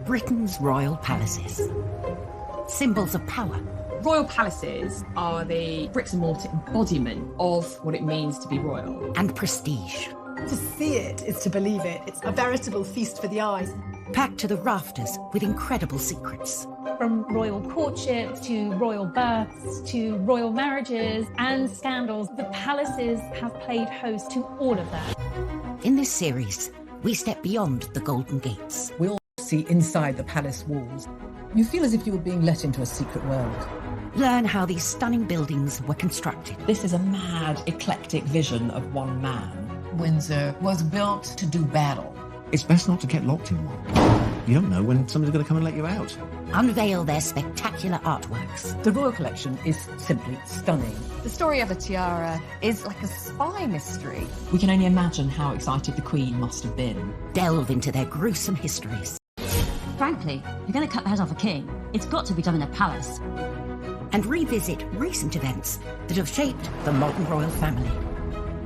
Britain's royal palaces. Symbols of power. Royal palaces are the bricks and mortar embodiment of what it means to be royal. And prestige. To see it is to believe it. It's a veritable feast for the eyes. Packed to the rafters with incredible secrets. From royal courtships to royal births to royal marriages and scandals, the palaces have played host to all of that. In this series, we step beyond the Golden Gates. We all see inside the palace walls. You feel as if you were being let into a secret world. Learn how these stunning buildings were constructed. This is a mad, eclectic vision of one man. Windsor was built to do battle. It's best not to get locked in one. You don't know when somebody's going to come and let you out. Unveil their spectacular artworks. The royal collection is simply stunning. The story of the tiara is like a spy mystery. We can only imagine how excited the Queen must have been. Delve into their gruesome histories. Frankly, you're going to cut the head off a king. It's got to be done in a palace. And revisit recent events that have shaped the modern royal family.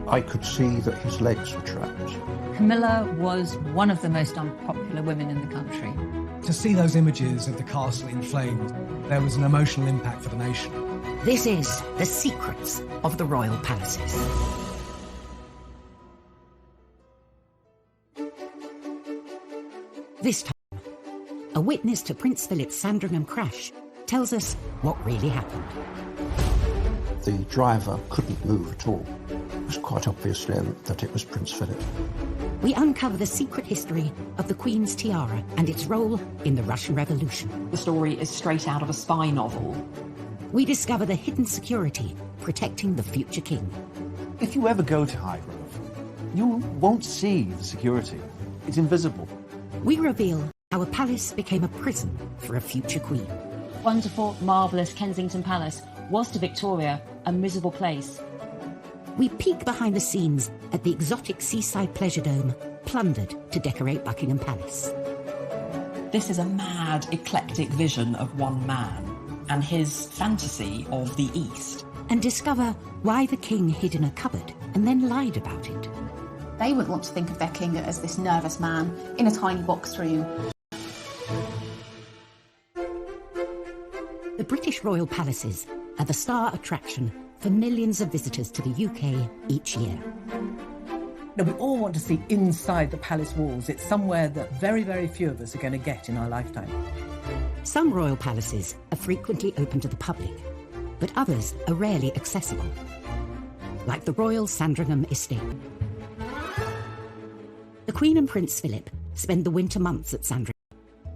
I could see that his legs were trapped. Camilla was one of the most unpopular women in the country. To see those images of the castle in flames, there was an emotional impact for the nation. This is The Secrets of the Royal Palaces. This time, a witness to Prince Philip's Sandringham crash tells us what really happened. The driver couldn't move at all. It was quite obvious then that it was Prince Philip. We uncover the secret history of the Queen's tiara and its role in the Russian Revolution. The story is straight out of a spy novel. We discover the hidden security protecting the future king. If you ever go to Highgrove, you won't see the security. It's invisible. We reveal how a palace became a prison for a future queen. Wonderful, marvellous Kensington Palace was to Victoria a miserable place. We peek behind the scenes at the exotic seaside pleasure dome, plundered to decorate Buckingham Palace. This is a mad, eclectic vision of one man and his fantasy of the East. And discover why the king hid in a cupboard and then lied about it. They would want to think of their king as this nervous man in a tiny box room. The British royal palaces are the star attraction for millions of visitors to the UK each year. Now, we all want to see inside the palace walls. It's somewhere that very, very few of us are going to get in our lifetime. Some royal palaces are frequently open to the public, but others are rarely accessible, like the Royal Sandringham Estate. The Queen and Prince Philip spend the winter months at Sandringham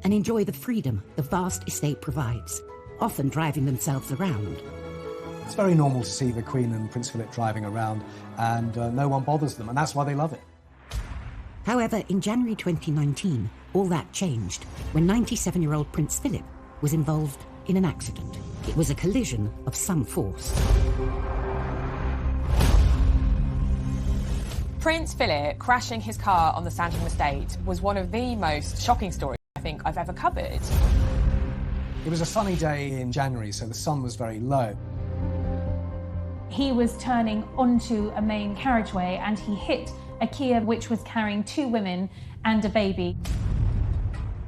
and enjoy the freedom the vast estate provides, often driving themselves around. It's very normal to see the Queen and Prince Philip driving around, and no one bothers them, and that's why they love it. However, in January 2019, all that changed when 97-year-old Prince Philip was involved in an accident. It was a collision of some force. Prince Philip crashing his car on the Sandringham estate was one of the most shocking stories I think I've ever covered. It was a sunny day in January, so the sun was very low. He was turning onto a main carriageway and he hit a Kia which was carrying 2 women and a baby.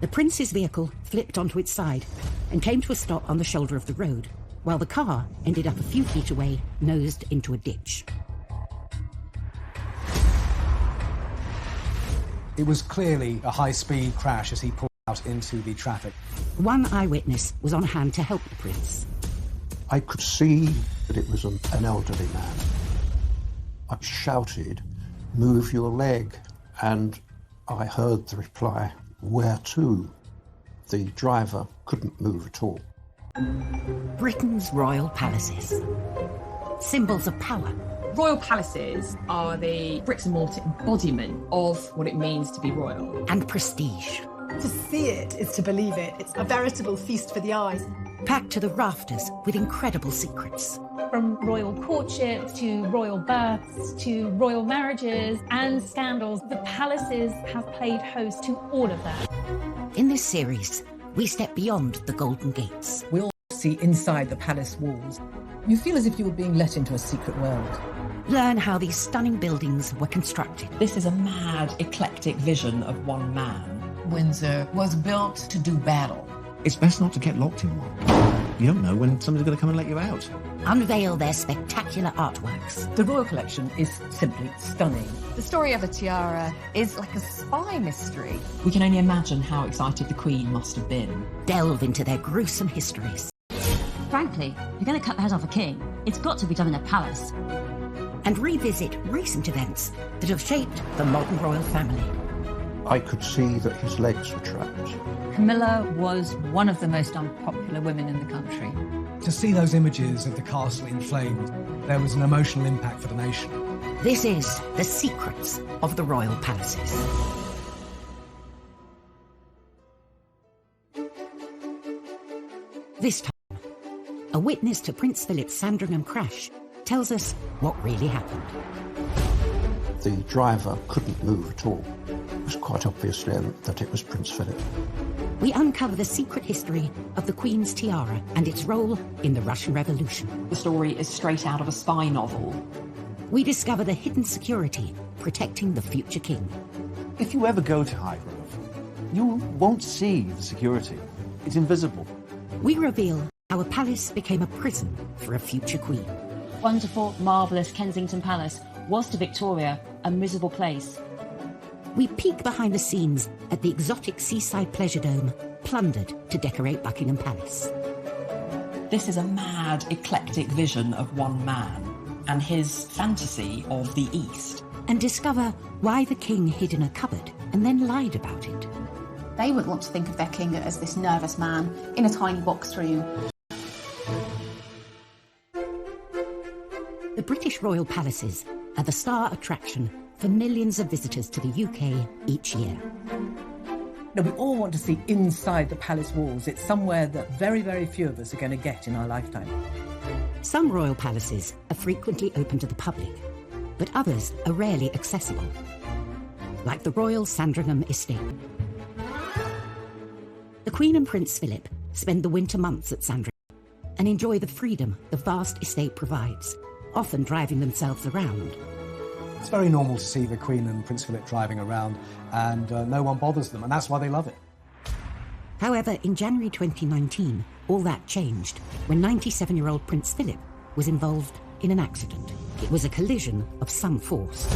The Prince's vehicle flipped onto its side and came to a stop on the shoulder of the road, while the car ended up a few feet away, nosed into a ditch. It was clearly a high-speed crash as he pulled out into the traffic. One eyewitness was on hand to help the Prince. I could see that it was an elderly man. I shouted, "Move your leg," and I heard the reply, "Where to?" The driver couldn't move at all. Britain's royal palaces. Symbols of power. Royal palaces are the bricks and mortar embodiment of what it means to be royal. And prestige. To see it is to believe it. It's a veritable feast for the eyes. Packed to the rafters with incredible secrets. From royal courtships to royal births to royal marriages and scandals, the palaces have played host to all of that. In this series, we step beyond the Golden Gates. We all see inside the palace walls. You feel as if you were being let into a secret world. Learn how these stunning buildings were constructed. This is a mad, eclectic vision of one man. Windsor was built to do battle. It's best not to get locked in one. You don't know when somebody's going to come and let you out. Unveil their spectacular artworks. The royal collection is simply stunning. The story of the tiara is like a spy mystery. We can only imagine how excited the Queen must have been. Delve into their gruesome histories. Frankly, if you're going to cut the head off a king, it's got to be done in a palace. And revisit recent events that have shaped the modern royal family. I could see that his legs were trapped. Camilla was one of the most unpopular women in the country. To see those images of the castle in flames, there was an emotional impact for the nation. This is The Secrets of the Royal Palaces. This time, a witness to Prince Philip's Sandringham crash tells us what really happened. The driver couldn't move at all. It was quite obvious then that it was Prince Philip. We uncover the secret history of the Queen's tiara and its role in the Russian Revolution. The story is straight out of a spy novel. We discover the hidden security protecting the future king. If you ever go to Highgrove, you won't see the security. It's invisible. We reveal how a palace became a prison for a future queen. Wonderful, marvellous Kensington Palace was to Victoria a miserable place. We peek behind the scenes at the exotic seaside pleasure dome, plundered to decorate Buckingham Palace. This is a mad, eclectic vision of one man and his fantasy of the East. And discover why the king hid in a cupboard and then lied about it. They wouldn't want to think of their king as this nervous man in a tiny box room. The British royal palaces are the star attraction for millions of visitors to the UK each year. Now, we all want to see inside the palace walls. It's somewhere that very, very few of us are going to get in our lifetime. Some royal palaces are frequently open to the public, but others are rarely accessible, like the Royal Sandringham Estate. The Queen and Prince Philip spend the winter months at Sandringham and enjoy the freedom the vast estate provides, often driving themselves around. It's very normal to see the Queen and Prince Philip driving around, and no one bothers them, and that's why they love it. However, in January 2019, all that changed when 97-year-old Prince Philip was involved in an accident. It was a collision of some force.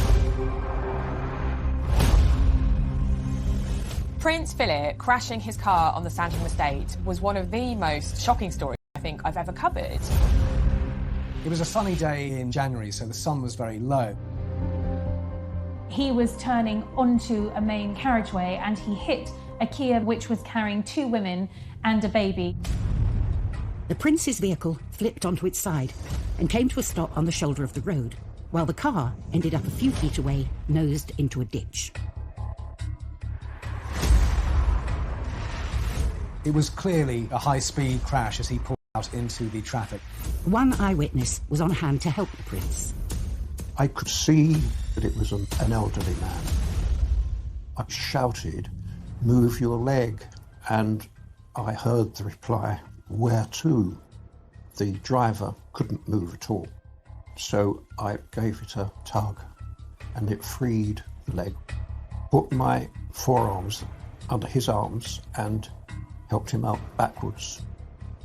Prince Philip crashing his car on the Sandringham estate was one of the most shocking stories I think I've ever covered. It was a sunny day in January, so the sun was very low. He was turning onto a main carriageway and he hit a Kia which was carrying 2 women and a baby. The Prince's vehicle flipped onto its side and came to a stop on the shoulder of the road, while the car ended up a few feet away, nosed into a ditch. It was clearly a high-speed crash as he pulled out into the traffic. One eyewitness was on hand to help the Prince. I could see that it was an elderly man. I shouted, "Move your leg," and I heard the reply, "Where to?" The driver couldn't move at all, so I gave it a tug and it freed the leg. Put my forearms under his arms and helped him out backwards.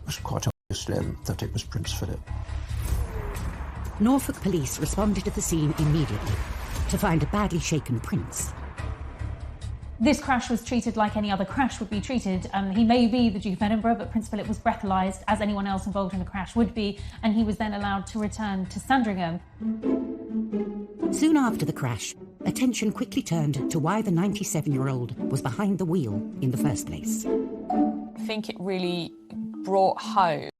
It was quite obvious then that it was Prince Philip. Norfolk police responded to the scene immediately to find a badly shaken Prince. This crash was treated like any other crash would be treated. He may be the Duke of Edinburgh, but Prince Philip was breathalyzed, as anyone else involved in the crash would be, and he was then allowed to return to Sandringham. Soon after the crash, attention quickly turned to why the 97-year-old was behind the wheel in the first place. I think it really brought home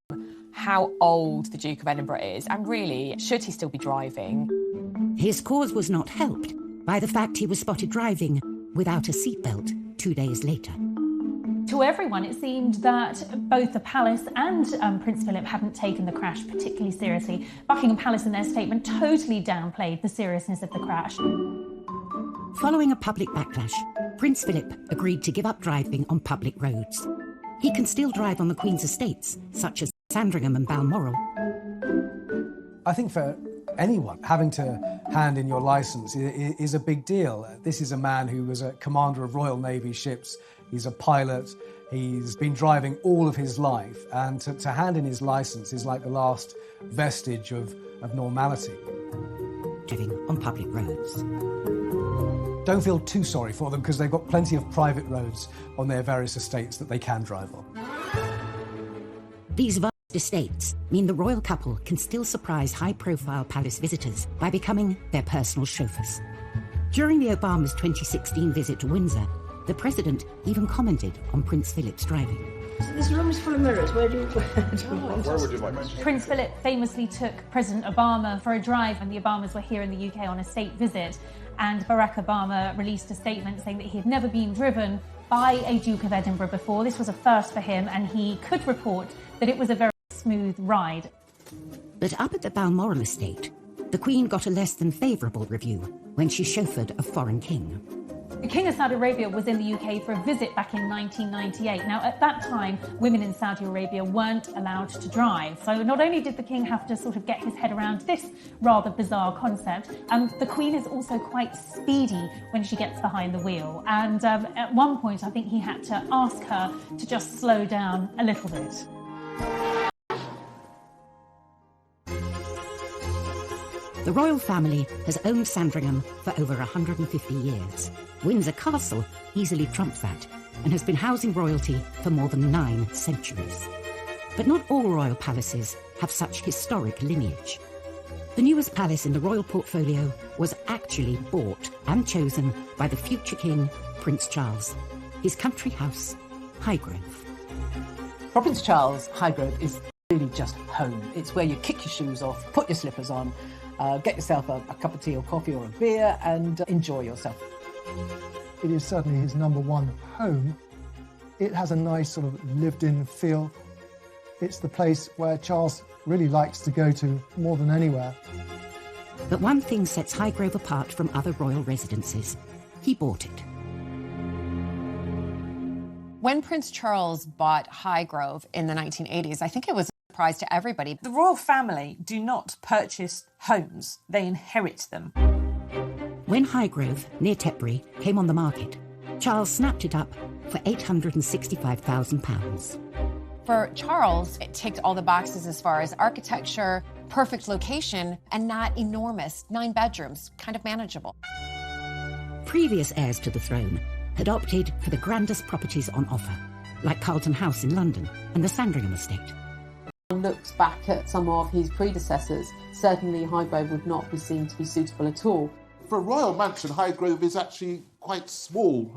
how old the Duke of Edinburgh is, and really, should he still be driving? His cause was not helped by the fact he was spotted driving without a seatbelt 2 days later. To everyone, it seemed that both the palace and Prince Philip hadn't taken the crash particularly seriously. Buckingham Palace, in their statement, totally downplayed the seriousness of the crash. Following a public backlash, Prince Philip agreed to give up driving on public roads. He can still drive on the Queen's estates, such as Sandringham and Balmoral. I think for anyone, having to hand in your licence is a big deal. This is a man who was a commander of Royal Navy ships, He's a pilot. He's been driving all of his life, and to hand in his licence is like the last vestige of normality. Driving on public roads. Don't feel too sorry for them because they've got plenty of private roads on their various estates that they can drive on. These vast estates mean the royal couple can still surprise high-profile palace visitors by becoming their personal chauffeurs. During the Obama's 2016 visit to Windsor, the president even commented on Prince Philip's driving. So this room is full of mirrors. Where would you like me to? Prince Philip famously took President Obama for a drive when the Obamas were here in the UK on a state visit, and Barack Obama released a statement saying that he had never been driven by a Duke of Edinburgh before. This was a first for him, and he could report that it was a very smooth ride. But up at the Balmoral estate, the Queen got a less than favourable review when she chauffeured a foreign king. The King of Saudi Arabia was in the UK for a visit back in 1998. Now, at that time, women in Saudi Arabia weren't allowed to drive. So not only did the King have to sort of get his head around this rather bizarre concept, the Queen is also quite speedy when she gets behind the wheel. And at one point, I think he had to ask her to just slow down a little bit. The royal family has owned Sandringham for over 150 years. Windsor Castle easily trumps that and has been housing royalty for more than 9 centuries. But not all royal palaces have such historic lineage. The newest palace in the royal portfolio was actually bought and chosen by the future king, Prince Charles. His country house, Highgrove. For Prince Charles, Highgrove is really just home. It's where you kick your shoes off, put your slippers on, get yourself a cup of tea or coffee or a beer and enjoy yourself. It is certainly his #1 home. It has a nice sort of lived-in feel. It's the place where Charles really likes to go to more than anywhere. But one thing sets Highgrove apart from other royal residences. He bought it. When Prince Charles bought Highgrove in the 1980s, I think it was a surprise to everybody. The royal family do not purchase homes, they inherit them. When Highgrove, near Tetbury, came on the market, Charles snapped it up for £865,000. For Charles, it ticked all the boxes as far as architecture, perfect location, and not enormous. 9 bedrooms, kind of manageable. Previous heirs to the throne had opted for the grandest properties on offer, like Carlton House in London and the Sandringham estate. Looks back at some of his predecessors, certainly Highgrove would not be seen to be suitable at all. For a royal mansion, Highgrove is actually quite small.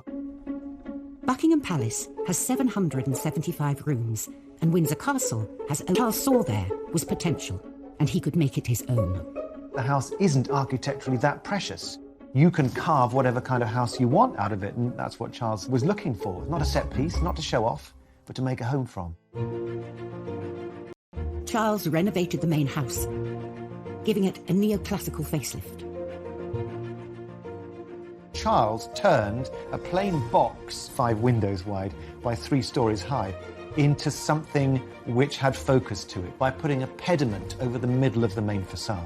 Buckingham Palace has 775 rooms, and Windsor Castle has all Charles saw there was potential, and he could make it his own. The house isn't architecturally that precious. You can carve whatever kind of house you want out of it, and that's what Charles was looking for. Not a set piece, not to show off, but to make a home from. Charles renovated the main house, giving it a neoclassical facelift. Charles turned a plain box 5 windows wide by 3 stories high into something which had focus to it by putting a pediment over the middle of the main facade.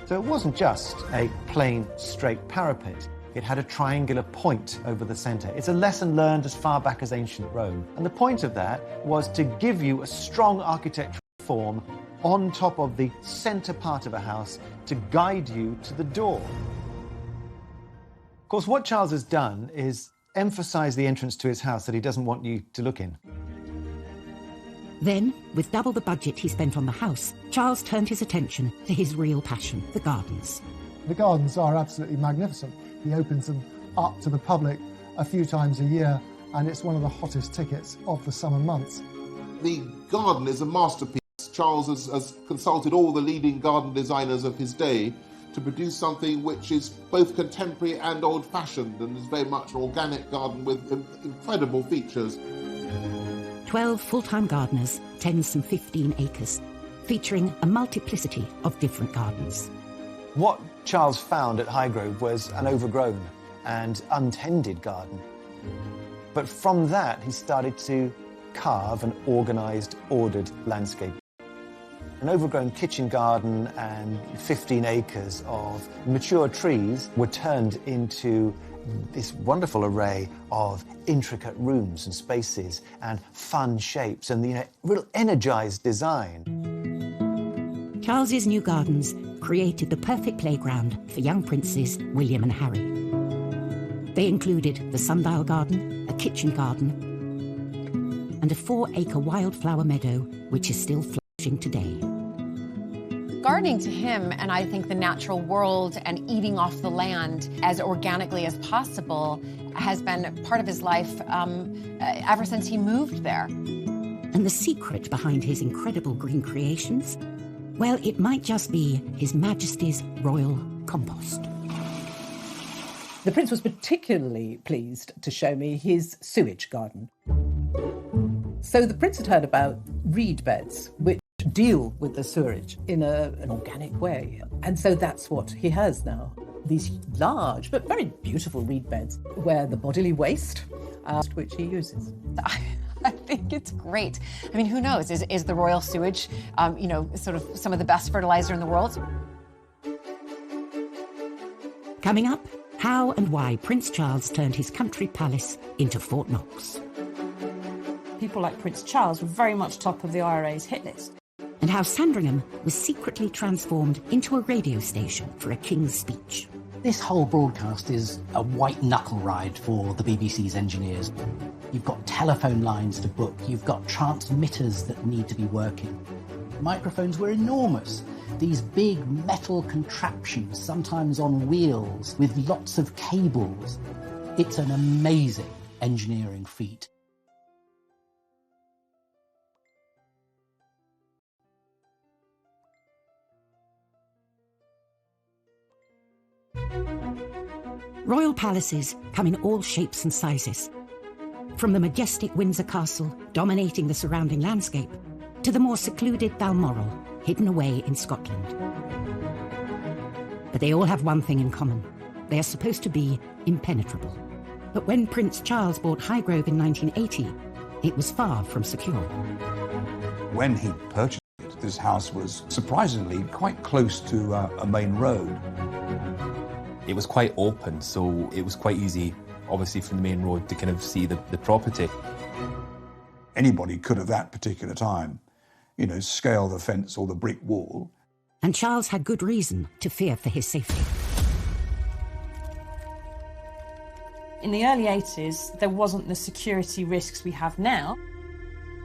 So it wasn't just a plain, straight parapet. It had a triangular point over the centre. It's a lesson learned as far back as ancient Rome. And the point of that was to give you a strong architectural form on top of the centre part of a house to guide you to the door. Of course, what Charles has done is emphasise the entrance to his house that he doesn't want you to look in. Then, with double the budget he spent on the house, Charles turned his attention to his real passion, the gardens. The gardens are absolutely magnificent. He opens them up to the public a few times a year, and it's one of the hottest tickets of the summer months. The garden is a masterpiece. Charles has consulted all the leading garden designers of his day to produce something which is both contemporary and old-fashioned, and is very much an organic garden with incredible features. 12 full-time gardeners tend some 15 acres, featuring a multiplicity of different gardens. What Charles found at Highgrove was an overgrown and untended garden. But from that, he started to carve an organised, ordered landscape. An overgrown kitchen garden and 15 acres of mature trees were turned into this wonderful array of intricate rooms and spaces and fun shapes and, real energised design. Charles's new gardens created the perfect playground for young princes William and Harry. They included the sundial garden, a kitchen garden, and a 4-acre wildflower meadow, which is still flourishing today. Gardening to him, and I think the natural world and eating off the land as organically as possible, has been part of his life ever since he moved there. And the secret behind his incredible green creations? Well, it might just be His Majesty's royal compost. The Prince was particularly pleased to show me his sewage garden. So the Prince had heard about reed beds, which deal with the sewerage in an organic way. And so that's what he has now. These large but very beautiful reed beds where the bodily waste, which he uses. I think it's great. I mean, who knows? Is the royal sewage, sort of some of the best fertilizer in the world? Coming up, how and why Prince Charles turned his country palace into Fort Knox. People like Prince Charles were very much top of the IRA's hit list. And how Sandringham was secretly transformed into a radio station for a king's speech. This whole broadcast is a white-knuckle ride for the BBC's engineers. You've got telephone lines to book, you've got transmitters that need to be working. Microphones were enormous. These big metal contraptions, sometimes on wheels, with lots of cables. It's an amazing engineering feat. Royal palaces come in all shapes and sizes. From the majestic Windsor Castle, dominating the surrounding landscape, to the more secluded Balmoral, hidden away in Scotland. But they all have one thing in common. They are supposed to be impenetrable. But when Prince Charles bought Highgrove in 1980, it was far from secure. When he purchased it, this house was surprisingly quite close to a main road. It was quite open, so it was quite easy, obviously, from the main road to kind of see the property. Anybody could at that particular time, scale the fence or the brick wall. And Charles had good reason to fear for his safety. In the early 80s, there wasn't the security risks we have now.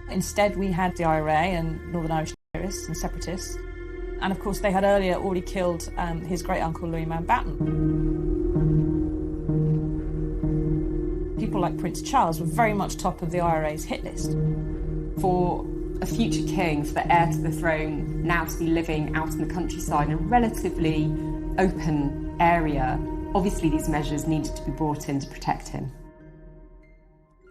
Instead, we had the IRA and Northern Irish terrorists and separatists. And of course, they had earlier already killed his great-uncle Louis Mountbatten. People like Prince Charles were very much top of the IRA's hit list. For a future king, for the heir to the throne, now to be living out in the countryside in a relatively open area, obviously these measures needed to be brought in to protect him.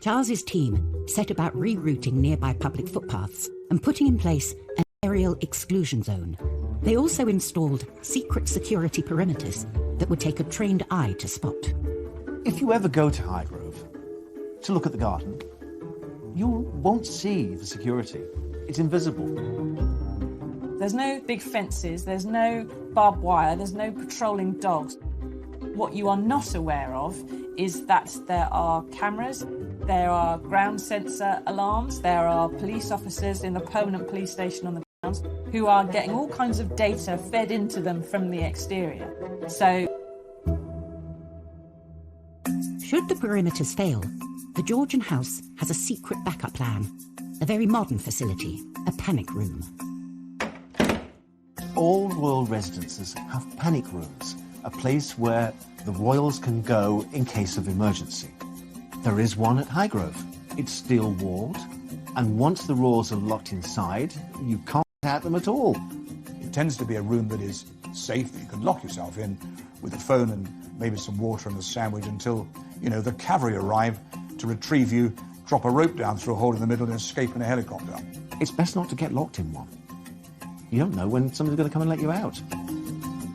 Charles's team set about rerouting nearby public footpaths and putting in place an aerial exclusion zone. They also installed secret security perimeters that would take a trained eye to spot. If you ever go to Highgrove to look at the garden, you won't see the security. It's invisible. There's no big fences, there's no barbed wire, there's no patrolling dogs. What you are not aware of is that there are cameras, there are ground sensor alarms, there are police officers in the permanent police station on the grounds who are getting all kinds of data fed into them from the exterior. So, should the perimeters fail, the Georgian house has a secret backup plan, a very modern facility, a panic room. All royal residences have panic rooms, a place where the royals can go in case of emergency. There is one at Highgrove. It's steel walled, and once the royals are locked inside, you can't get at them at all. It tends to be a room that is safe, that you can lock yourself in with a phone and maybe some water and a sandwich until, the cavalry arrive to retrieve you, drop a rope down through a hole in the middle and escape in a helicopter. It's best not to get locked in one. You don't know when somebody's going to come and let you out.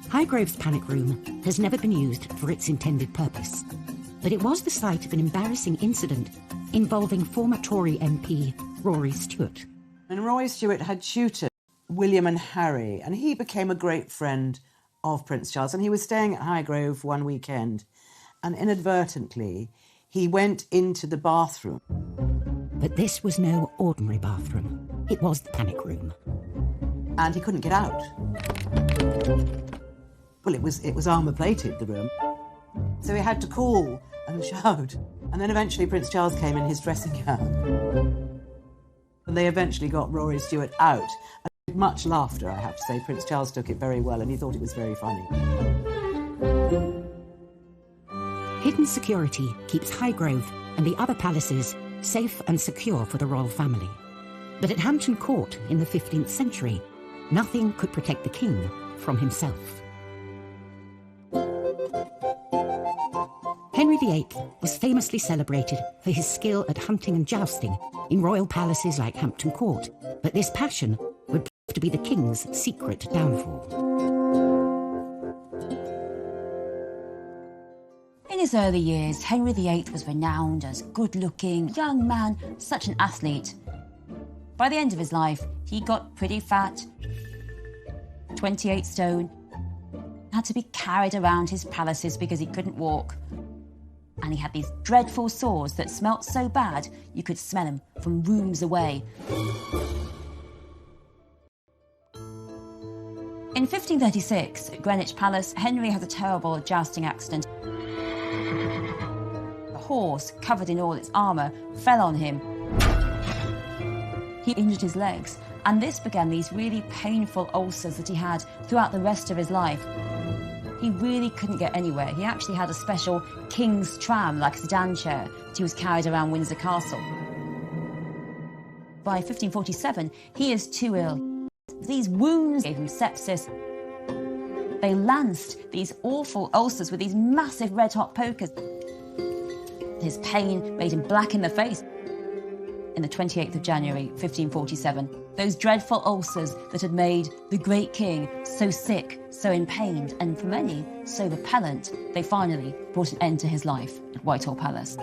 Highgrove's panic room has never been used for its intended purpose, but it was the site of an embarrassing incident involving former Tory MP Rory Stewart. And Rory Stewart had tutored William and Harry, and he became a great friend of Prince Charles, and he was staying at Highgrove one weekend, and inadvertently he went into the bathroom. But this was no ordinary bathroom. It was the panic room. And he couldn't get out. Well, it was armour-plated, the room. So he had to call and shout. And then eventually Prince Charles came in his dressing gown. And they eventually got Rory Stewart out. And with much laughter, I have to say. Prince Charles took it very well and he thought it was very funny. Hidden security keeps Highgrove and the other palaces safe and secure for the royal family. But at Hampton Court in the 15th century, nothing could protect the king from himself. Henry VIII was famously celebrated for his skill at hunting and jousting in royal palaces like Hampton Court, but this passion would prove to be the king's secret downfall. In his early years, Henry VIII was renowned as good-looking, young man, such an athlete. By the end of his life, he got pretty fat, 28 stone, had to be carried around his palaces because he couldn't walk. And he had these dreadful sores that smelt so bad you could smell them from rooms away. In 1536, at Greenwich Palace, Henry had a terrible jousting accident. A horse, covered in all its armour, fell on him. He injured his legs, and this began these really painful ulcers that he had throughout the rest of his life. He really couldn't get anywhere. He actually had a special king's tram, like a sedan chair, that he was carried around Windsor Castle. By 1547, he is too ill. These wounds gave him sepsis. They lanced these awful ulcers with these massive red-hot pokers. His pain made him black in the face. In the 28th of January, 1547, those dreadful ulcers that had made the great king so sick, so in pain, and for many, so repellent, they finally brought an end to his life at Whitehall Palace.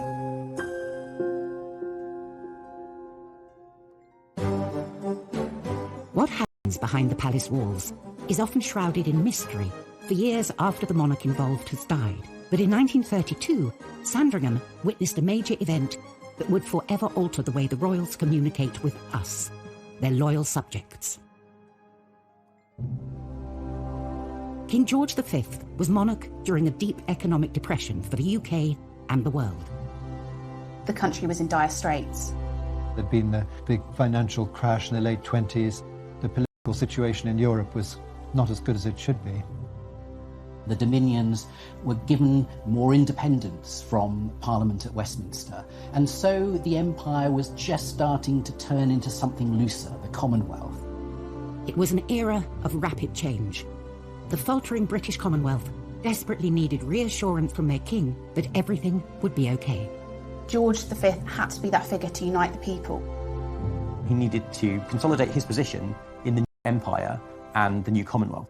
What happens behind the palace walls is often shrouded in mystery for years after the monarch involved has died. But in 1932, Sandringham witnessed a major event that would forever alter the way the royals communicate with us, their loyal subjects. King George V was monarch during a deep economic depression for the UK and the world. The country was in dire straits. There'd been a big financial crash in the late 20s. The political situation in Europe was not as good as it should be. The Dominions were given more independence from Parliament at Westminster, and so the empire was just starting to turn into something looser, the Commonwealth. It was an era of rapid change. The faltering British Commonwealth desperately needed reassurance from their king that everything would be okay. George V had to be that figure to unite the people. He needed to consolidate his position in the new empire and the new Commonwealth.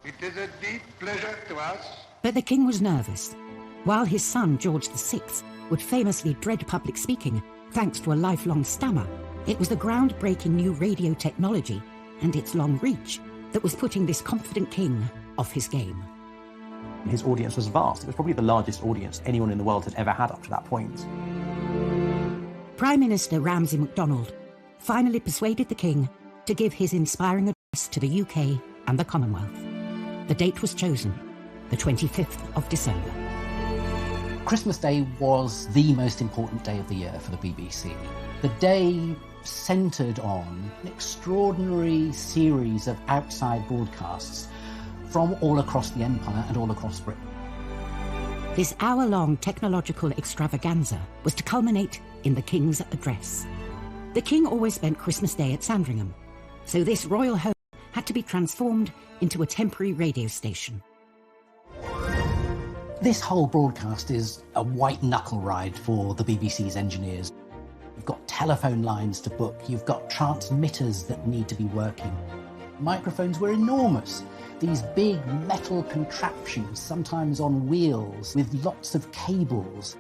It is a deep pleasure to us. But the king was nervous. While his son, George VI, would famously dread public speaking thanks to a lifelong stammer, it was the groundbreaking new radio technology and its long reach that was putting this confident king off his game. His audience was vast. It was probably the largest audience anyone in the world had ever had up to that point. Prime Minister Ramsay MacDonald finally persuaded the king to give his inspiring address to the UK and the Commonwealth. The date was chosen, the 25th of December. Christmas Day was the most important day of the year for the BBC. The day centred on an extraordinary series of outside broadcasts from all across the empire and all across Britain. This hour-long technological extravaganza was to culminate in the King's address. The King always spent Christmas Day at Sandringham, so this royal home had to be transformed into a temporary radio station. This whole broadcast is a white-knuckle ride for the BBC's engineers. You've got telephone lines to book, you've got transmitters that need to be working. Microphones were enormous. These big metal contraptions, sometimes on wheels, with lots of cables.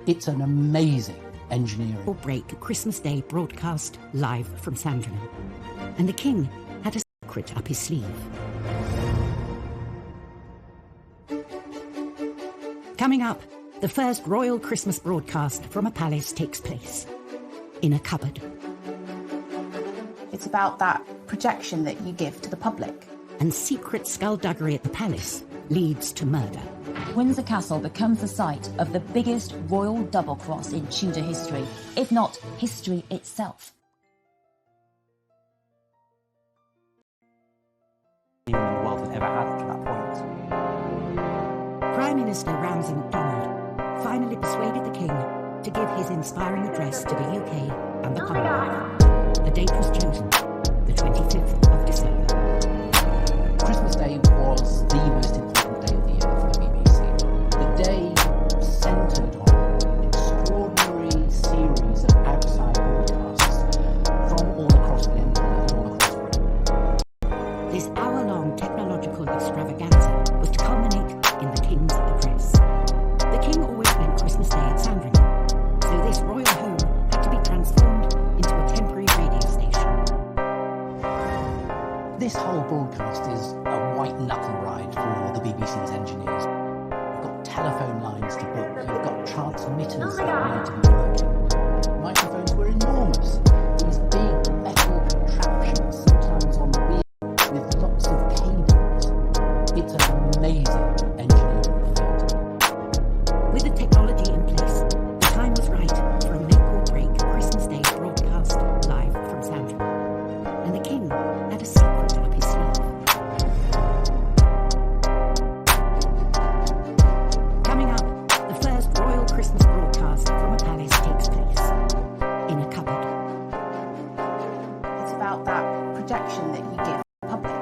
It's an amazing engineering. Or break Christmas Day broadcast live from Sandringham. And the King had a secret up his sleeve. Coming up, the first royal Christmas broadcast from a palace takes place in a cupboard. It's about that projection that you give to the public. And secret skullduggery at the palace leads to murder. Windsor Castle becomes the site of the biggest royal double cross in Tudor history, if not history itself. The world had ever had up to that point. Prime Minister Ramsay MacDonald finally persuaded the King to give his inspiring address to the UK and the Commonwealth. The date was chosen, the 25th of December. Christmas Day was the most important day of the year for the BBC. The day centred on an extraordinary series of outside broadcasts from all across the empire and all across Britain. This hour-long technological extravaganza was to culminate in the King's address. The King always spent Christmas Day at Sandringham, so this royal home had to be transformed into a temporary radio station. This whole broadcast is a white knuckle ride for the BBC's engineers. You've got telephone lines to book, you've got transmitters that need to be working. Microphones were enormous. These big metal contraptions, sometimes on wheels, with lots of cables. It's an amazing engineering feat. With the technology in place, the time was right for a make-or-break Christmas Day broadcast live from Sandringham. And the King had a secret up his sleeve. Coming up, the first royal Christmas broadcast from a palace takes place in a cupboard. It's about that projection that you give to the public.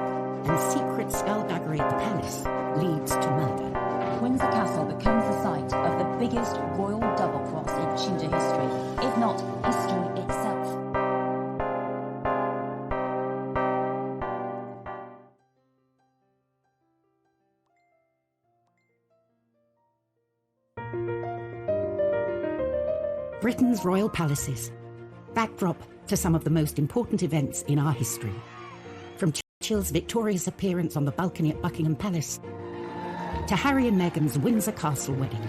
And secret skullduggery at the palace leads to murder. Windsor Castle becomes the site of the biggest royal double cross in Tudor history, if not history itself. Britain's royal palaces, backdrop to some of the most important events in our history. From Churchill's victorious appearance on the balcony at Buckingham Palace to Harry and Meghan's Windsor Castle wedding.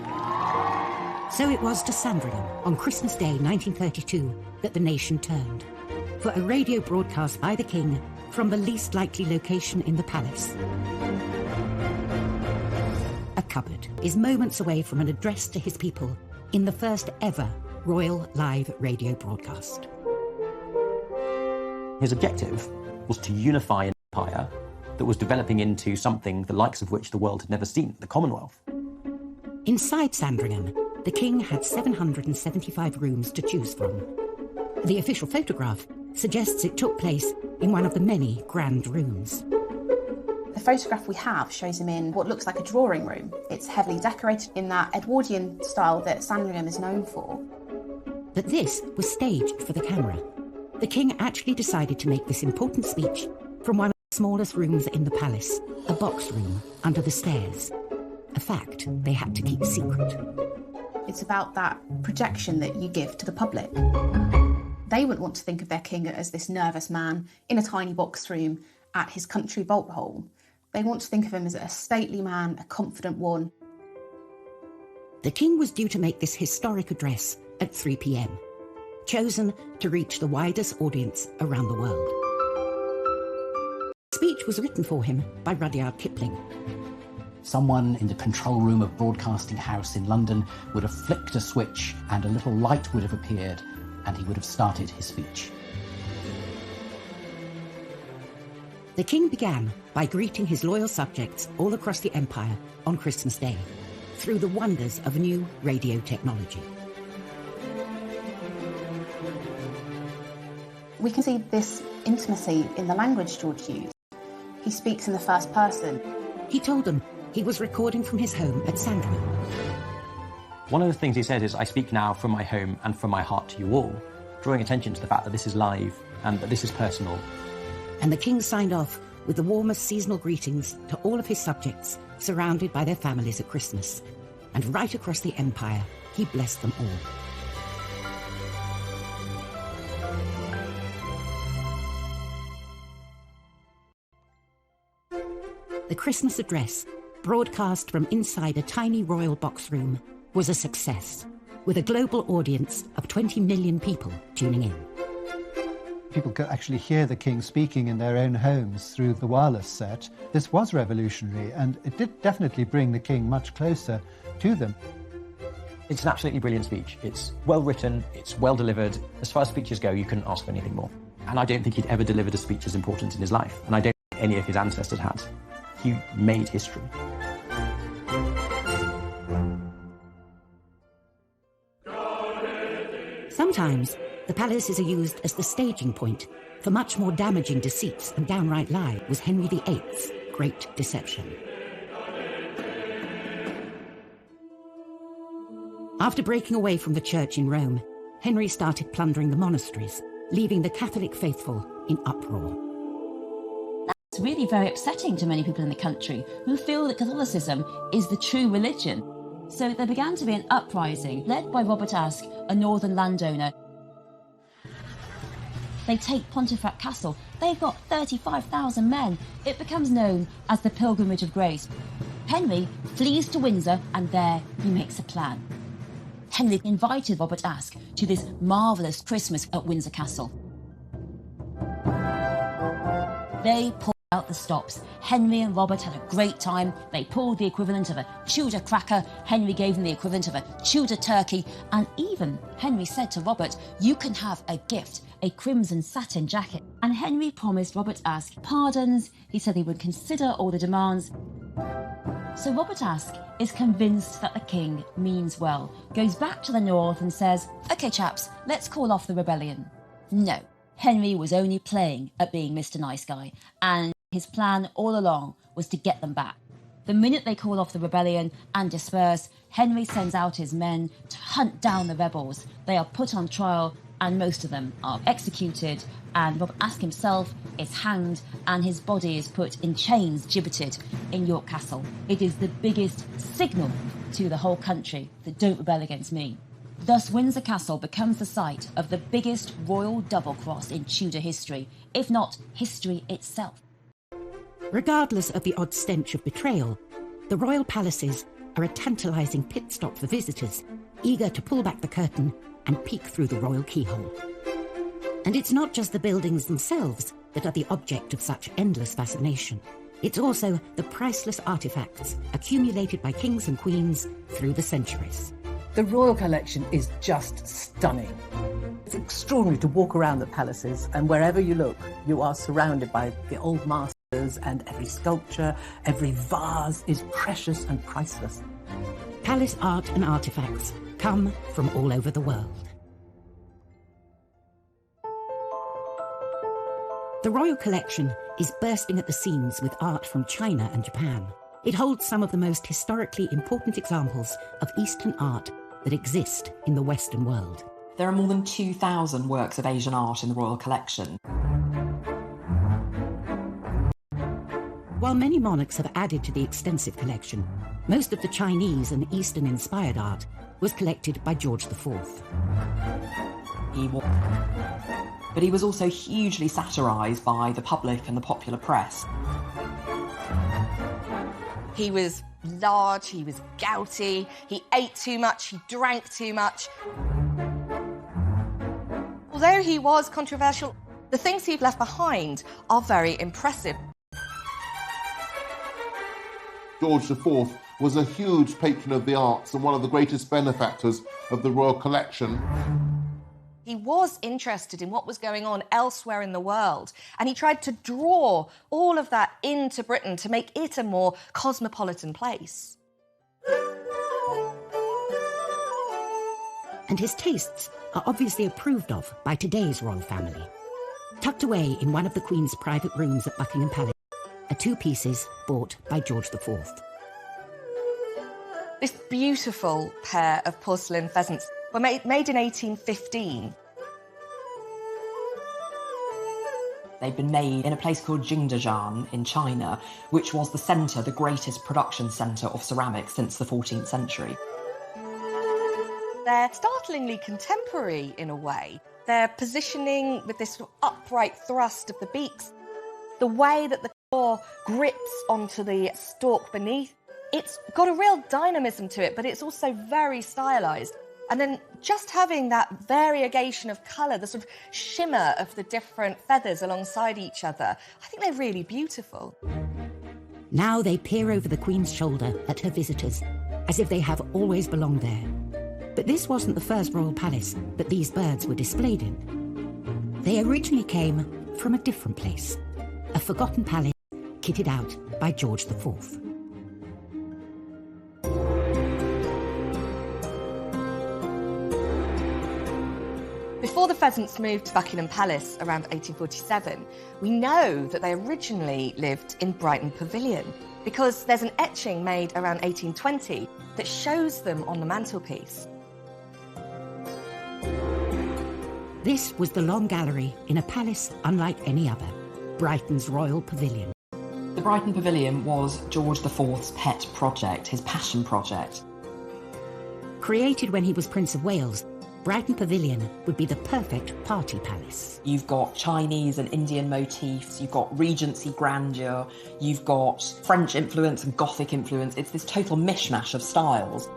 So it was to Sandringham on Christmas Day 1932 that the nation turned for a radio broadcast by the King from the least likely location in the palace. A cupboard is moments away from an address to his people in the first ever royal live radio broadcast. His objective was to unify an empire that was developing into something the likes of which the world had never seen, the Commonwealth. Inside Sandringham, the King had 775 rooms to choose from. The official photograph suggests it took place in one of the many grand rooms. The photograph we have shows him in what looks like a drawing room. It's heavily decorated in that Edwardian style that Sandringham is known for. But this was staged for the camera. The King actually decided to make this important speech from one of the smallest rooms in the palace, a box room under the stairs. A fact they had to keep secret. It's about that projection that you give to the public. They wouldn't want to think of their king as this nervous man in a tiny box room at his country vault hole. They want to think of him as a stately man, a confident one. The King was due to make this historic address at 3 p.m, chosen to reach the widest audience around the world. The speech was written for him by Rudyard Kipling. Someone in the control room of Broadcasting House in London would have flicked a switch and a little light would have appeared and he would have started his speech. The King began by greeting his loyal subjects all across the empire on Christmas Day through the wonders of new radio technology. We can see this intimacy in the language George used. He speaks in the first person. He told them he was recording from his home at Sandringham. One of the things he said is, I speak now from my home and from my heart to you all, drawing attention to the fact that this is live and that this is personal. And the King signed off with the warmest seasonal greetings to all of his subjects, surrounded by their families at Christmas. And right across the empire, he blessed them all. The Christmas address, broadcast from inside a tiny royal box room, was a success, with a global audience of 20 million people tuning in. People could actually hear the king speaking in their own homes through the wireless set. This was revolutionary, and it did definitely bring the king much closer to them. It's an absolutely brilliant speech. It's well written, it's well delivered. As far as speeches go, you couldn't ask for anything more. And I don't think he'd ever delivered a speech as important in his life, and I don't think any of his ancestors had. He made history. Sometimes, the palaces are used as the staging point for much more damaging deceits and downright lie was Henry VIII's great deception. After breaking away from the church in Rome, Henry started plundering the monasteries, leaving the Catholic faithful in uproar. That's really very upsetting to many people in the country who feel that Catholicism is the true religion. So there began to be an uprising led by Robert Aske, a northern landowner. They take Pontefract Castle. They've got 35,000 men. It becomes known as the Pilgrimage of Grace. Henry flees to Windsor, and there he makes a plan. Henry invited Robert Aske to this marvellous Christmas at Windsor Castle. They pulled out the stops. Henry and Robert had a great time. They pulled the equivalent of a Tudor cracker. Henry gave them the equivalent of a Tudor turkey. And even Henry said to Robert, "You can have a gift, a crimson satin jacket." And Henry promised Robert Aske pardons. He said he would consider all the demands. So Robert Aske is convinced that the king means well, goes back to the north and says, "OK, chaps, let's call off the rebellion." No, Henry was only playing at being Mr. Nice Guy, and his plan all along was to get them back. The minute they call off the rebellion and disperse, Henry sends out his men to hunt down the rebels. They are put on trial, and most of them are executed, and Robert Aske himself is hanged, and his body is put in chains, gibbeted in York Castle. It is the biggest signal to the whole country that don't rebel against me. Thus, Windsor Castle becomes the site of the biggest royal double-cross in Tudor history, if not history itself. Regardless of the odd stench of betrayal, the royal palaces are a tantalising pit stop for visitors, eager to pull back the curtain and peek through the royal keyhole. And it's not just the buildings themselves that are the object of such endless fascination. It's also the priceless artefacts accumulated by kings and queens through the centuries. The royal collection is just stunning. It's extraordinary to walk around the palaces, and wherever you look, you are surrounded by the old masters, and every sculpture, every vase is precious and priceless. Palace art and artefacts come from all over the world. The royal collection is bursting at the seams with art from China and Japan. It holds some of the most historically important examples of Eastern art that exist in the Western world. There are more than 2,000 works of Asian art in the royal collection. While many monarchs have added to the extensive collection, most of the Chinese and Eastern-inspired art was collected by George IV. But he was also hugely satirised by the public and the popular press. He was large, he was gouty, he ate too much, he drank too much. Although he was controversial, the things he'd left behind are very impressive. George IV was a huge patron of the arts and one of the greatest benefactors of the royal collection. He was interested in what was going on elsewhere in the world, and he tried to draw all of that into Britain to make it a more cosmopolitan place. And his tastes are obviously approved of by today's royal family. Tucked away in one of the Queen's private rooms at Buckingham Palace are two pieces bought by George IV. This beautiful pair of porcelain pheasants were made in 1815. They'd been made in a place called Jingdezhan in China, which was the centre, the greatest production centre of ceramics since the 14th century. They're startlingly contemporary in a way. Their positioning with this sort of upright thrust of the beaks, the way that the claw grips onto the stalk beneath, It's got a real dynamism to it, but it's also very stylised. And then just having that variegation of colour, the sort of shimmer of the different feathers alongside each other, I think they're really beautiful. Now they peer over the Queen's shoulder at her visitors, as if they have always belonged there. But this wasn't the first royal palace that these birds were displayed in. They originally came from a different place, a forgotten palace kitted out by George IV. Before the pheasants moved to Buckingham Palace around 1847, we know that they originally lived in Brighton Pavilion because there's an etching made around 1820 that shows them on the mantelpiece. This was the Long Gallery in a palace unlike any other, Brighton's Royal Pavilion. The Brighton Pavilion was George IV's pet project, his passion project. Created when he was Prince of Wales, Brighton Pavilion would be the perfect party palace. You've got Chinese and Indian motifs, you've got Regency grandeur, you've got French influence and Gothic influence. It's this total mishmash of styles.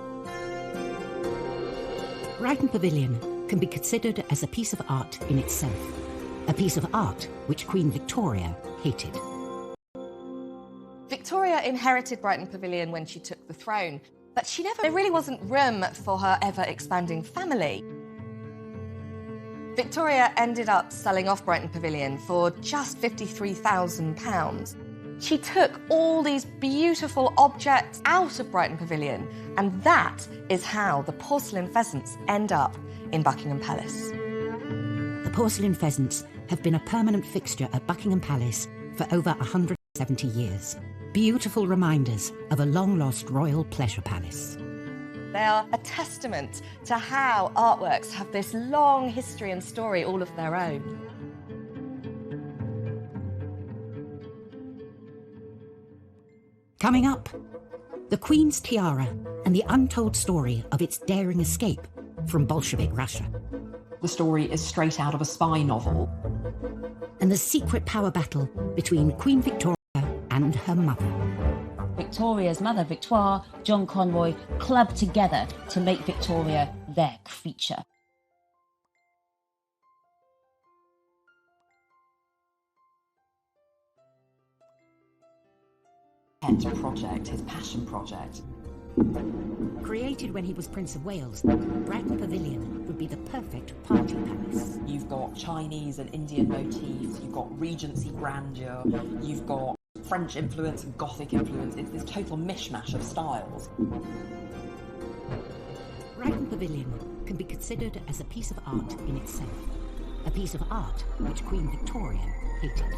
Brighton Pavilion can be considered as a piece of art in itself, a piece of art which Queen Victoria hated. Victoria inherited Brighton Pavilion when she took the throne, but there really wasn't room for her ever-expanding family. Victoria ended up selling off Brighton Pavilion for just £53,000. She took all these beautiful objects out of Brighton Pavilion, and that is how the porcelain pheasants end up in Buckingham Palace. The porcelain pheasants have been a permanent fixture at Buckingham Palace for over 170 years. Beautiful reminders of a long-lost royal pleasure palace. They are a testament to how artworks have this long history and story all of their own. Coming up, the Queen's tiara and the untold story of its daring escape from Bolshevik Russia. The story is straight out of a spy novel. And the secret power battle between Queen Victoria and her mother. Victoria's mother, Victoire, John Conroy, clubbed together to make Victoria their creature. Pet project, his passion project. Created when he was Prince of Wales, Brighton Pavilion would be the perfect party palace. You've got Chinese and Indian motifs, you've got Regency grandeur, you've got French influence and Gothic influence. It's this total mishmash of styles. Brighton Pavilion can be considered as a piece of art in itself, a piece of art which Queen Victoria hated.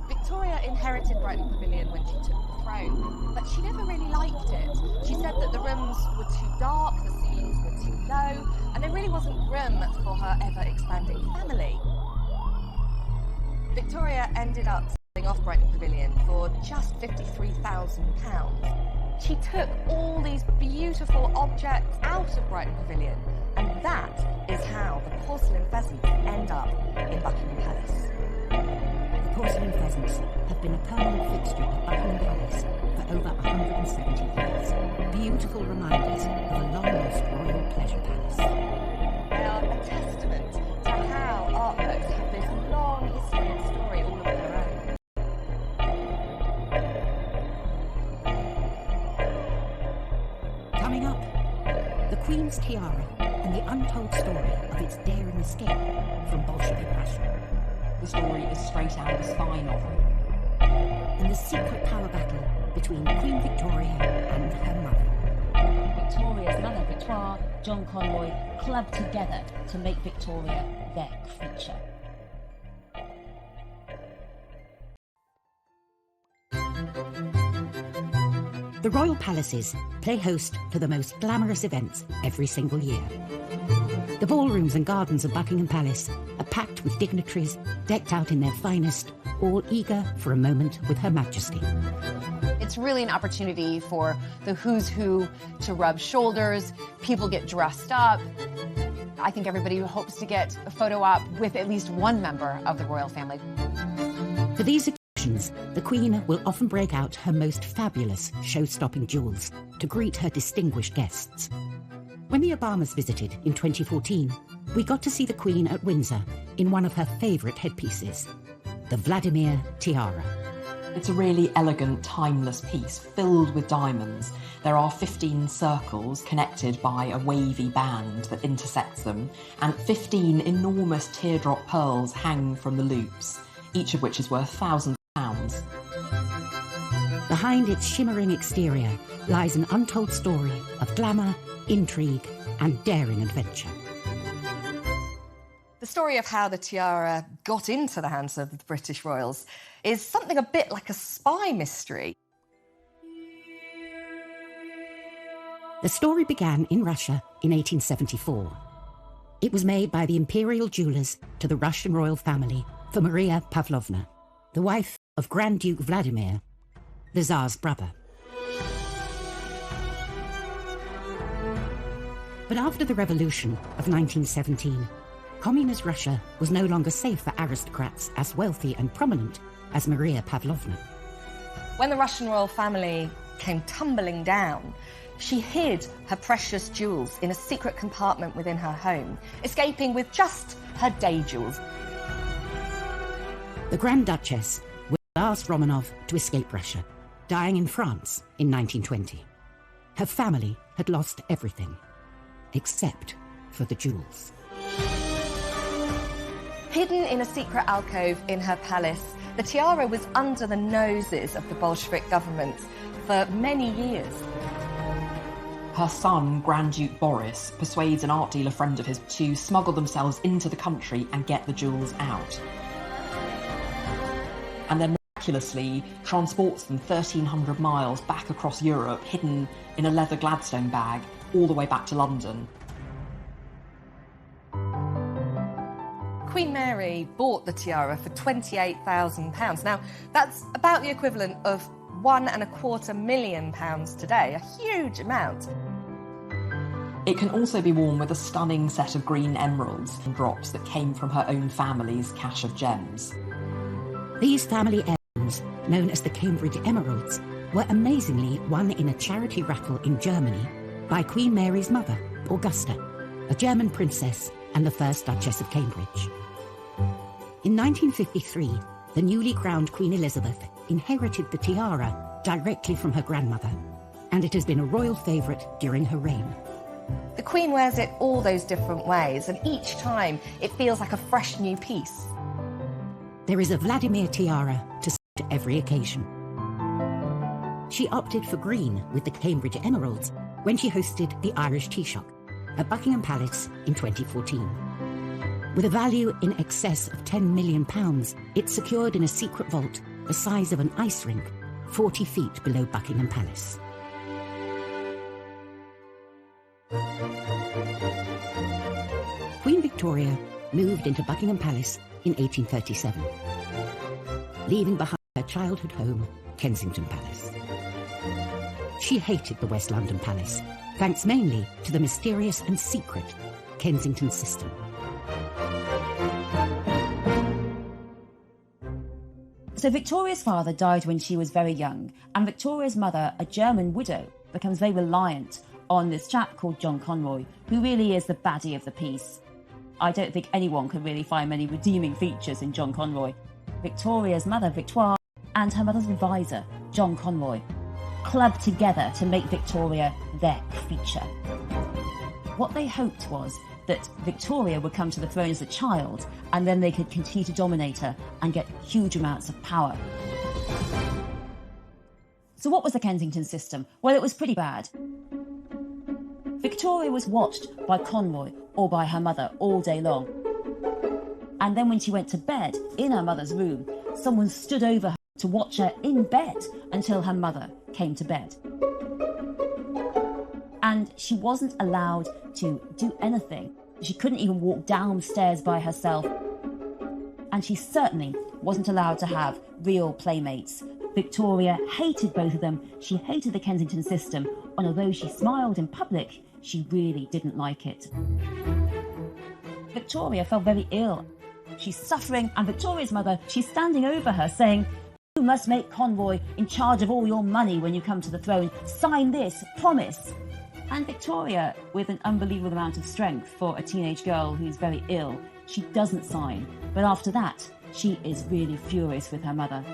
Victoria inherited Brighton Pavilion when she took the throne, but she never really liked it. She said that the rooms were too dark, the ceilings were too low, and there really wasn't room for her ever-expanding family. Victoria ended up selling off Brighton Pavilion for just £53,000. She took all these beautiful objects out of Brighton Pavilion, and that is how the porcelain pheasants end up in Buckingham Palace. The porcelain pheasants have been a permanent fixture at Buckingham Palace for over 170 years. Beautiful reminders of a long-lost royal pleasure palace. They are a testament to how artworks have this long history and story all of their own. Coming up, the Queen's tiara and the untold story of its daring escape from Bolshevik Russia. The story is straight out of a spy novel. And the secret power battle between Queen Victoria and her mother. Victoria's mother, Victoire, John Conroy, clubbed together to make Victoria their creature. The royal palaces play host to the most glamorous events every single year. The ballrooms and gardens of Buckingham Palace are packed with dignitaries decked out in their finest, all eager for a moment with Her Majesty. It's really an opportunity for the who's who to rub shoulders, people get dressed up. I think everybody hopes to get a photo op with at least one member of the royal family. For these receptions, the Queen will often break out her most fabulous show-stopping jewels to greet her distinguished guests. When the Obamas visited in 2014, we got to see the Queen at Windsor in one of her favourite headpieces, the Vladimir tiara. It's a really elegant, timeless piece filled with diamonds. There are 15 circles connected by a wavy band that intersects them, and 15 enormous teardrop pearls hang from the loops, each of which is worth thousands of pounds. Behind its shimmering exterior lies an untold story of glamour, intrigue, and daring adventure. The story of how the tiara got into the hands of the British royals is something a bit like a spy mystery. The story began in Russia in 1874. It was made by the imperial jewellers to the Russian royal family for Maria Pavlovna, the wife of Grand Duke Vladimir, the Tsar's brother. But after the revolution of 1917, Communist Russia was no longer safe for aristocrats as wealthy and prominent as Maria Pavlovna. When the Russian royal family came tumbling down, she hid her precious jewels in a secret compartment within her home, escaping with just her day jewels. The Grand Duchess was the last Romanov to escape Russia, dying in France in 1920. Her family had lost everything, except for the jewels. Hidden in a secret alcove in her palace, the tiara was under the noses of the Bolshevik government for many years. Her son, Grand Duke Boris, persuades an art dealer friend of his to smuggle themselves into the country and get the jewels out. And then miraculously transports them 1,300 miles back across Europe, hidden in a leather Gladstone bag, all the way back to London. Queen Mary bought the tiara for £28,000. Now, that's about the equivalent of £1.25 million today, a huge amount. It can also be worn with a stunning set of green emeralds and drops that came from her own family's cache of gems. These family heirlooms, known as the Cambridge Emeralds, were amazingly won in a charity raffle in Germany by Queen Mary's mother, Augusta, a German princess and the first Duchess of Cambridge. In 1953, the newly crowned Queen Elizabeth inherited the tiara directly from her grandmother, and it has been a royal favourite during her reign. The Queen wears it all those different ways, and each time it feels like a fresh new piece. There is a Vladimir tiara to suit every occasion. She opted for green with the Cambridge Emeralds when she hosted the Irish Taoiseach at Buckingham Palace in 2014. With a value in excess of £10 million, it's secured in a secret vault the size of an ice rink, 40 feet below Buckingham Palace. Queen Victoria moved into Buckingham Palace in 1837, leaving behind her childhood home, Kensington Palace. She hated the West London Palace, thanks mainly to the mysterious and secret Kensington system. So Victoria's father died when she was very young, and Victoria's mother, a German widow, becomes very reliant on this chap called John Conroy, who really is the baddie of the piece. I don't think anyone can really find many redeeming features in John Conroy. Victoria's mother, Victoire, and her mother's advisor, John Conroy, clubbed together to make Victoria their feature. What they hoped was that Victoria would come to the throne as a child, and then they could continue to dominate her and get huge amounts of power. So what was the Kensington system? Well, it was pretty bad. Victoria was watched by Conroy or by her mother all day long. And then when she went to bed in her mother's room, someone stood over her to watch her in bed until her mother came to bed. And she wasn't allowed to do anything. She couldn't even walk downstairs by herself. And she certainly wasn't allowed to have real playmates. Victoria hated both of them. She hated the Kensington system, and although she smiled in public, she really didn't like it. Victoria fell very ill. She's suffering, and Victoria's mother, she's standing over her saying, "You You must make Convoy in charge of all your money when you come to the throne. Sign this, promise. And Victoria, with an unbelievable amount of strength for a teenage girl who's very ill, she doesn't sign. But after that, she is really furious with her mother.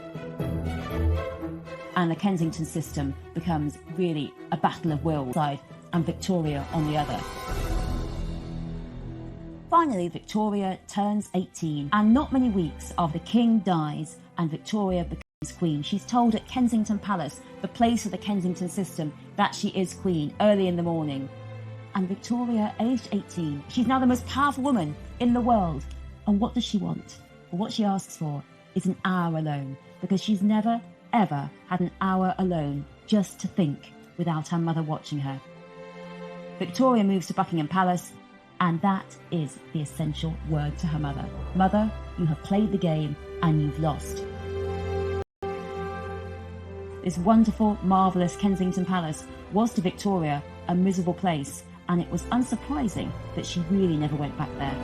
And the Kensington system becomes really a battle of wills, and Victoria on the other. Finally, Victoria turns 18, and not many weeks after the King dies and Victoria becomes Queen, she's told at Kensington Palace, the place of the Kensington system, that she is Queen early in the morning. And Victoria, aged 18, she's now the most powerful woman in the world. And what does she want? Well, what she asks for is an hour alone, because she's never, ever had an hour alone just to think without her mother watching her. Victoria moves to Buckingham Palace, and that is the essential word to her mother. Mother, you have played the game and you've lost. This wonderful, marvellous Kensington Palace was to Victoria a miserable place, and it was unsurprising that she really never went back there.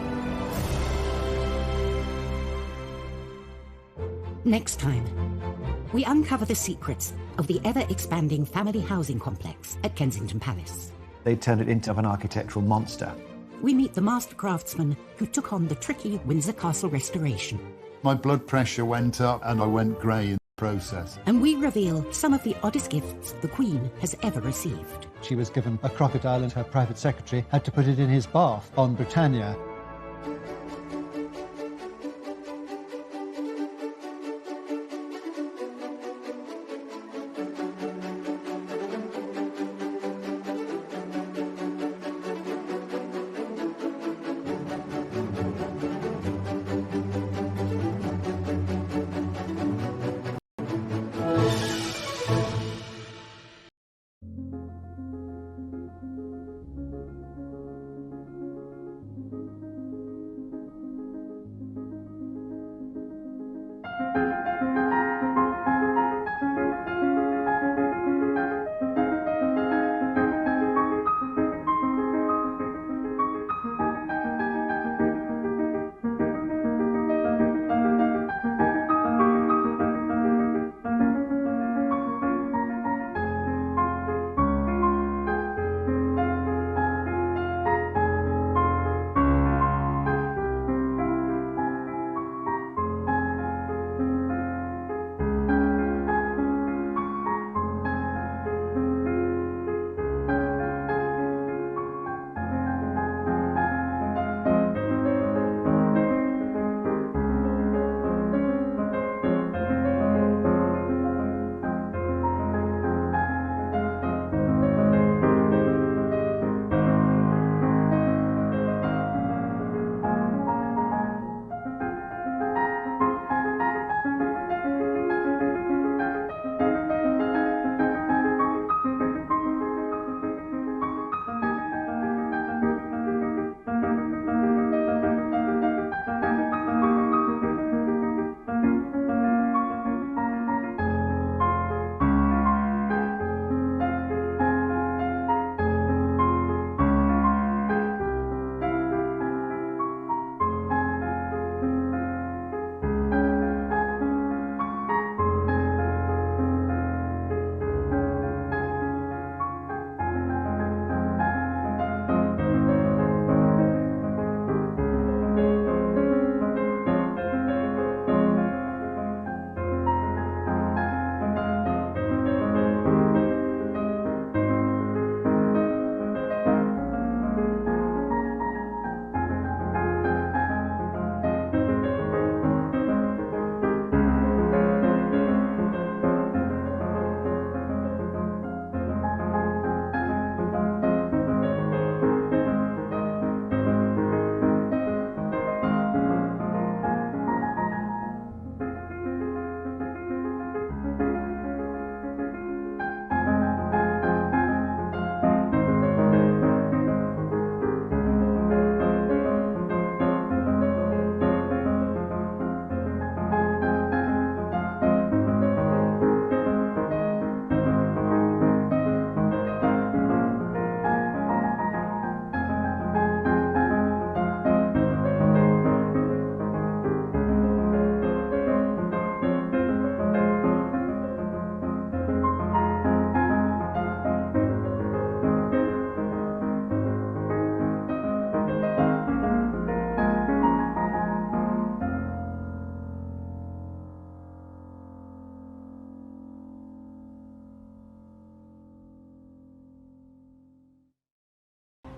Next time, we uncover the secrets of the ever-expanding family housing complex at Kensington Palace. They turned it into an architectural monster. We meet the master craftsman who took on the tricky Windsor Castle restoration. My blood pressure went up and I went grey in the process. And we reveal some of the oddest gifts the Queen has ever received. She was given a crocodile and her private secretary had to put it in his bath on Britannia.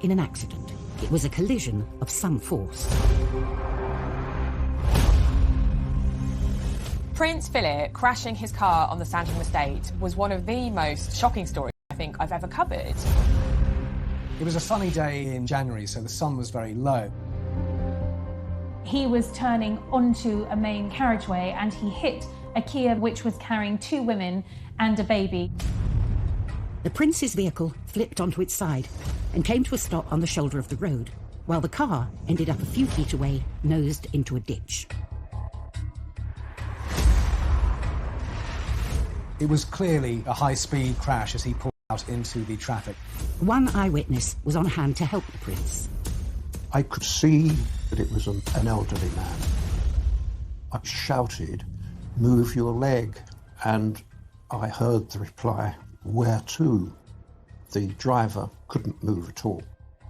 in an accident. It was a collision of some force. Prince Philip crashing his car on the Sandringham estate was one of the most shocking stories I think I've ever covered. It was a sunny day in January, so the sun was very low. He was turning onto a main carriageway and he hit a Kia which was carrying 2 women and a baby. The Prince's vehicle flipped onto its side and came to a stop on the shoulder of the road, while the car ended up a few feet away, nosed into a ditch. It was clearly a high-speed crash as he pulled out into the traffic. One eyewitness was on hand to help the Prince. I could see that it was an elderly man. I shouted, "Move your leg," and I heard the reply, "Where to?" The driver couldn't move at all.